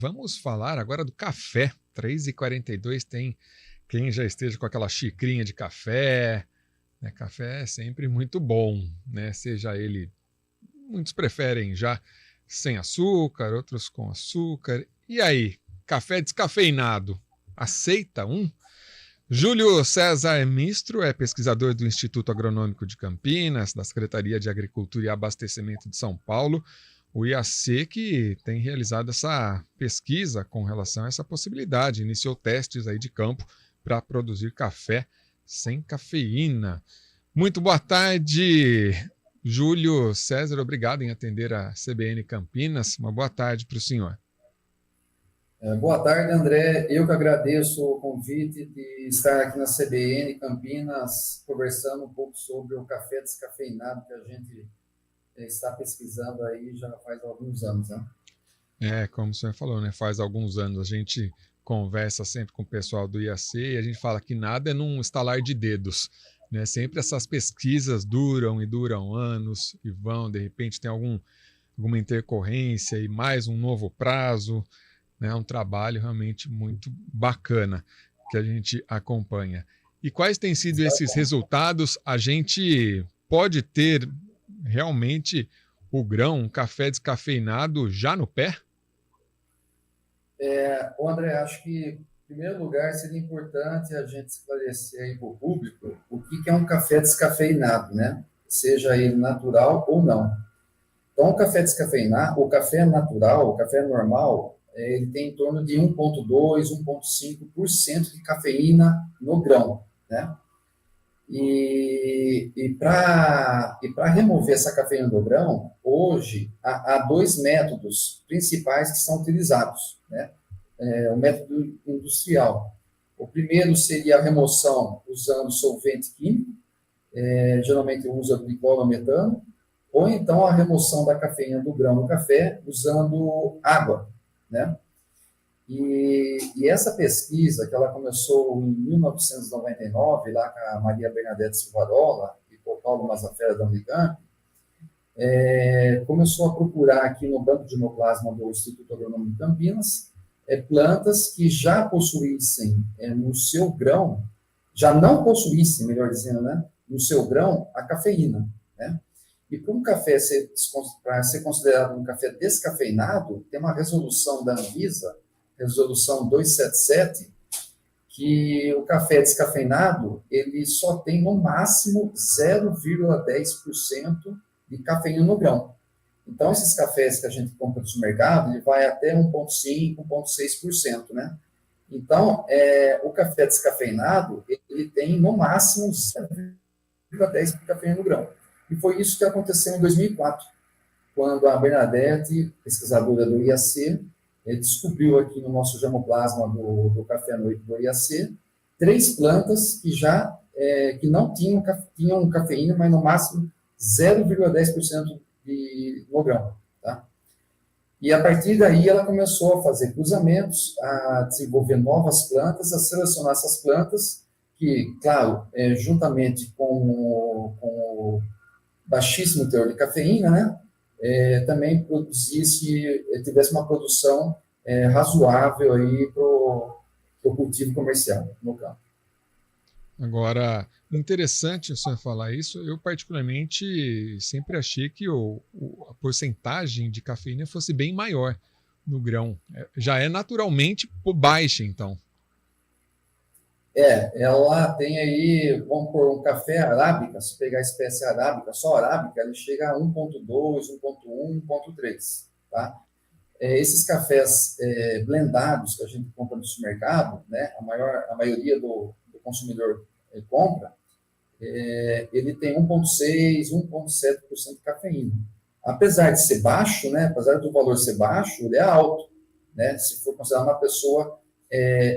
Vamos falar agora do café. 3h42 tem quem já esteja com aquela xicrinha de café. Né? Café é sempre muito bom, né? Seja ele, muitos preferem já sem açúcar, outros com açúcar. E aí, café descafeinado, aceita um? Júlio César Mistro é pesquisador do Instituto Agronômico de Campinas, da Secretaria de Agricultura e Abastecimento de São Paulo, o IAC, que tem realizado essa pesquisa com relação a essa possibilidade, iniciou testes aí de campo para produzir café sem cafeína. Muito boa tarde, Júlio César, obrigado em atender a CBN Campinas. Uma boa tarde para o senhor. Boa tarde, André. Eu que agradeço o convite de estar aqui na CBN Campinas, conversando um pouco sobre o café descafeinado que a gente está pesquisando aí já faz alguns anos, né? Como o senhor falou, né? Faz alguns anos a gente conversa sempre com o pessoal do IAC e a gente fala que nada é num estalar de dedos, né? Sempre essas pesquisas duram e duram anos e vão, de repente tem alguma intercorrência e mais um novo prazo, né? Um trabalho realmente muito bacana que a gente acompanha. E quais têm sido esses resultados? A gente pode ter realmente o grão, um café descafeinado já no pé? André, acho que, em primeiro lugar, seria importante a gente esclarecer aí para o público o que é um café descafeinado, né? Seja ele natural ou não. Então, o café descafeinado, o café natural, o café normal, ele tem em torno de 1,2, 1,5% de cafeína no grão, né? E para remover essa cafeína do grão, hoje há dois métodos principais que são utilizados, né? O método industrial. O primeiro seria a remoção usando solvente químico, geralmente usa glicol ou metano, ou então a remoção da cafeína do grão no café usando água, né? E essa pesquisa, que ela começou em 1999, lá com a Maria Bernadette Silvarola e com o Paulo Mazafera da Unicamp, começou a procurar aqui no Banco de Neoplasma do Instituto Agronômico de Campinas plantas que já possuíssem no seu grão, já não possuíssem, melhor dizendo, né, no seu grão, a cafeína, né? E para um café para ser considerado um café descafeinado, tem uma resolução da Anvisa, resolução 277, que o café descafeinado ele só tem no máximo 0,10% de cafeína no grão. Então, esses cafés que a gente compra no supermercado, ele vai até 1,5%, 1,6%, né? Então, o café descafeinado, ele tem no máximo 0,10% de cafeína no grão. E foi isso que aconteceu em 2004, quando a Bernadette, pesquisadora do IAC, descobriu aqui no nosso germoplasma do café à noite do IAC 3 plantas que já que não tinham cafeína, mas no máximo 0,10% no grão. Tá? E a partir daí ela começou a fazer cruzamentos, a desenvolver novas plantas, a selecionar essas plantas que, claro, juntamente com o baixíssimo teor de cafeína, né, também tivesse uma produção razoável aí para o cultivo comercial no campo. Agora, interessante o senhor falar isso. Eu, particularmente, sempre achei que a porcentagem de cafeína fosse bem maior no grão. Já é naturalmente baixa, então. Ela tem aí, vamos pôr um café arábica, se pegar a espécie arábica, só arábica, ele chega a 1,2, 1,1, 1,3, tá? Esses cafés blendados que a gente compra no supermercado, né, a maioria do consumidor compra, ele tem 1,6, 1,7% de cafeína. Apesar de ser baixo, né, apesar do valor ser baixo, ele é alto, né, se for considerar uma pessoa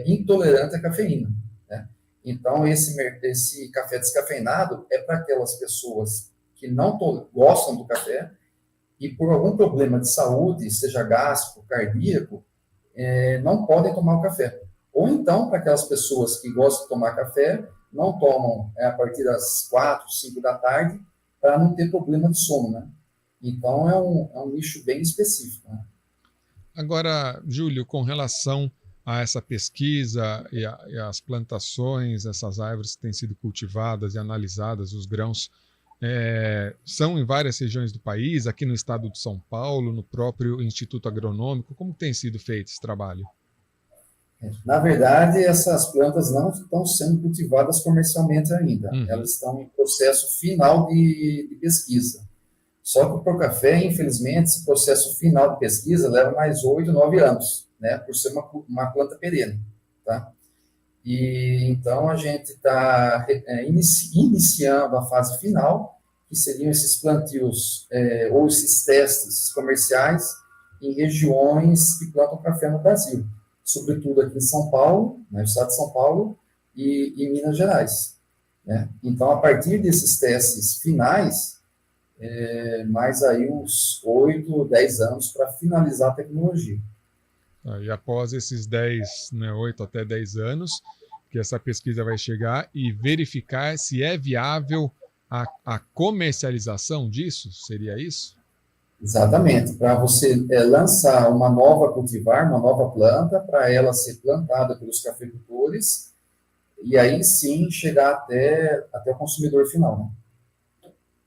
intolerante à cafeína. Né? Então, esse café descafeinado é para aquelas pessoas que não gostam do café e por algum problema de saúde, seja gástrico, cardíaco, não podem tomar o café. Ou então, para aquelas pessoas que gostam de tomar café, não tomam a partir das 4, 5 da tarde, para não ter problema de sono, né? Então, é um nicho bem específico, né? Agora, Júlio, com relação a essa pesquisa e as plantações, essas árvores que têm sido cultivadas e analisadas, os grãos, são em várias regiões do país, aqui no estado de São Paulo, no próprio Instituto Agronômico. Como tem sido feito esse trabalho? Na verdade, essas plantas não estão sendo cultivadas comercialmente ainda. Uhum. Elas estão em processo final de pesquisa. Só que para o café, infelizmente, esse processo final de pesquisa leva mais 8, 9 anos, né? Por ser uma planta perene, tá? E então a gente está iniciando a fase final, que seriam esses plantios ou esses testes comerciais em regiões que plantam café no Brasil, sobretudo aqui em São Paulo, no estado de São Paulo e Minas Gerais, né? Então, a partir desses testes finais, mais aí uns 8, 10 anos para finalizar a tecnologia. E após esses 10, né, 8 até 10 anos, que essa pesquisa vai chegar e verificar se é viável a comercialização disso? Seria isso? Exatamente, para você lançar uma nova cultivar, uma nova planta, para ela ser plantada pelos cafeicultores, e aí sim chegar até o consumidor final, né?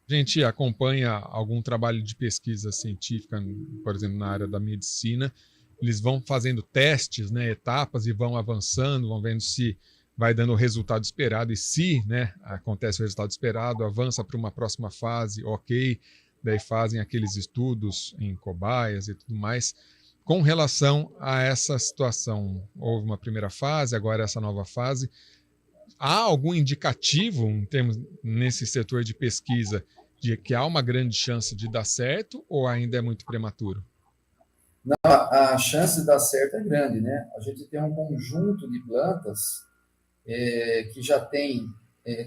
A gente acompanha algum trabalho de pesquisa científica, por exemplo, na área da medicina, eles vão fazendo testes, né, etapas e vão avançando, vão vendo se vai dando o resultado esperado e se, né, acontece o resultado esperado, avança para uma próxima fase, ok, daí fazem aqueles estudos em cobaias e tudo mais. Com relação a essa situação, houve uma primeira fase, agora essa nova fase. Há algum indicativo em termos nesse setor de pesquisa de que há uma grande chance de dar certo ou ainda é muito prematuro? Não, a chance de dar certo é grande, né? A gente tem um conjunto de plantas que já tem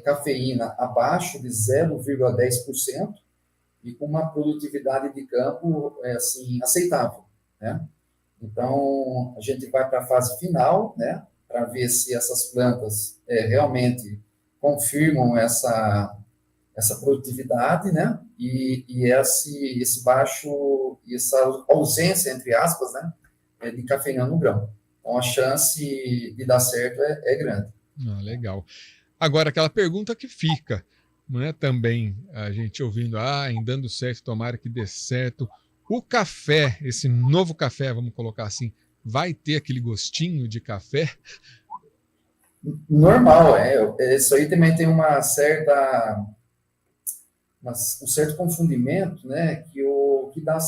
cafeína abaixo de 0,10% e com uma produtividade de campo assim aceitável, né? Então a gente vai para a fase final, né? Para ver se essas plantas realmente confirmam essa produtividade, né? E esse baixo, essa ausência, entre aspas, né? De cafeína no grão. Então, a chance de dar certo é grande. Ah, legal. Agora, aquela pergunta que fica, não é também a gente ouvindo, em dando certo, tomara que dê certo. O café, esse novo café, vamos colocar assim, vai ter aquele gostinho de café? Normal, isso aí também tem um certo confundimento, né? Que o que dá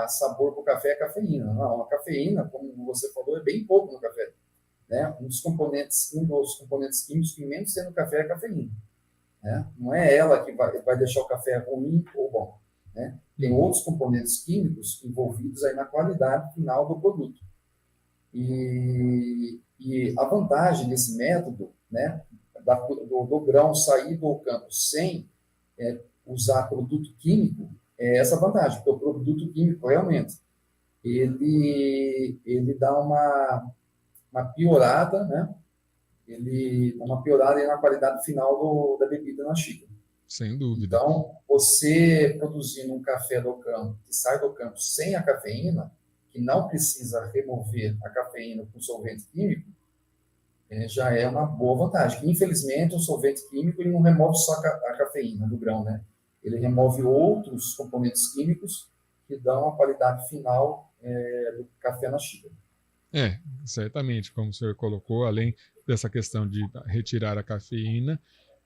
sabor para o café é a cafeína. Não, a cafeína, como você falou, é bem pouco no café, né? Um dos componentes químicos que menos tem no café é a cafeína, né? Não é ela que vai deixar o café ruim ou bom, né? Tem outros componentes químicos envolvidos aí na qualidade final do produto. E a vantagem desse método, né, do grão sair do campo sem usar produto químico, é essa vantagem, porque o produto químico realmente ele dá uma piorada, né? Ele dá uma piorada na qualidade final da bebida na xícara. Sem dúvida. Então, você produzindo um café do campo que sai do campo sem a cafeína, que não precisa remover a cafeína com solvente químico, já é uma boa vantagem. Infelizmente, o solvente químico ele não remove só a cafeína do grão, né? Ele remove outros componentes químicos que dão a qualidade final do café na xícara. Certamente, como o senhor colocou, além dessa questão de retirar a cafeína,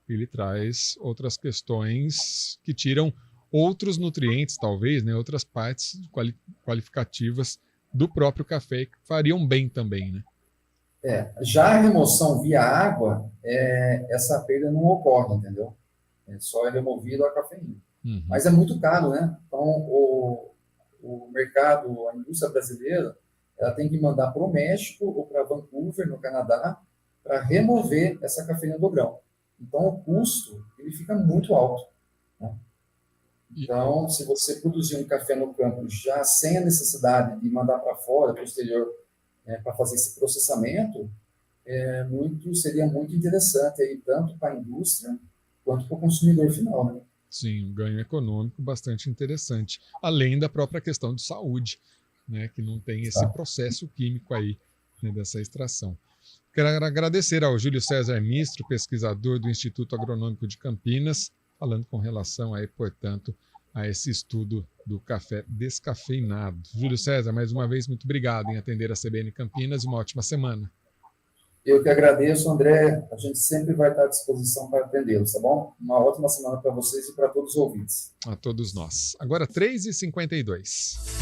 ele traz outras questões que tiram outros nutrientes, talvez, né, outras partes qualificativas do próprio café que fariam bem também, né? Já a remoção via água, essa perda não ocorre, entendeu? Só é removido a cafeína. Uhum. Mas é muito caro, né? Então, o mercado, a indústria brasileira, ela tem que mandar para o México ou para Vancouver, no Canadá, para remover essa cafeína do grão. Então, o custo ele fica muito alto, né? Então, se você produzir um café no campo já sem a necessidade de mandar para fora, posterior, para fazer esse processamento, seria muito interessante, aí, tanto para a indústria quanto para o consumidor final, né? Sim, um ganho econômico bastante interessante, além da própria questão de saúde, né, que não tem esse processo químico aí, né, dessa extração. Quero agradecer ao Júlio César Mistro, pesquisador do Instituto Agronômico de Campinas, falando com relação aí, portanto, a esse estudo do café descafeinado. Júlio César, mais uma vez, muito obrigado em atender a CBN Campinas e uma ótima semana. Eu que agradeço, André. A gente sempre vai estar à disposição para atendê-los, tá bom? Uma ótima semana para vocês e para todos os ouvintes. A todos nós. Agora, 3h52.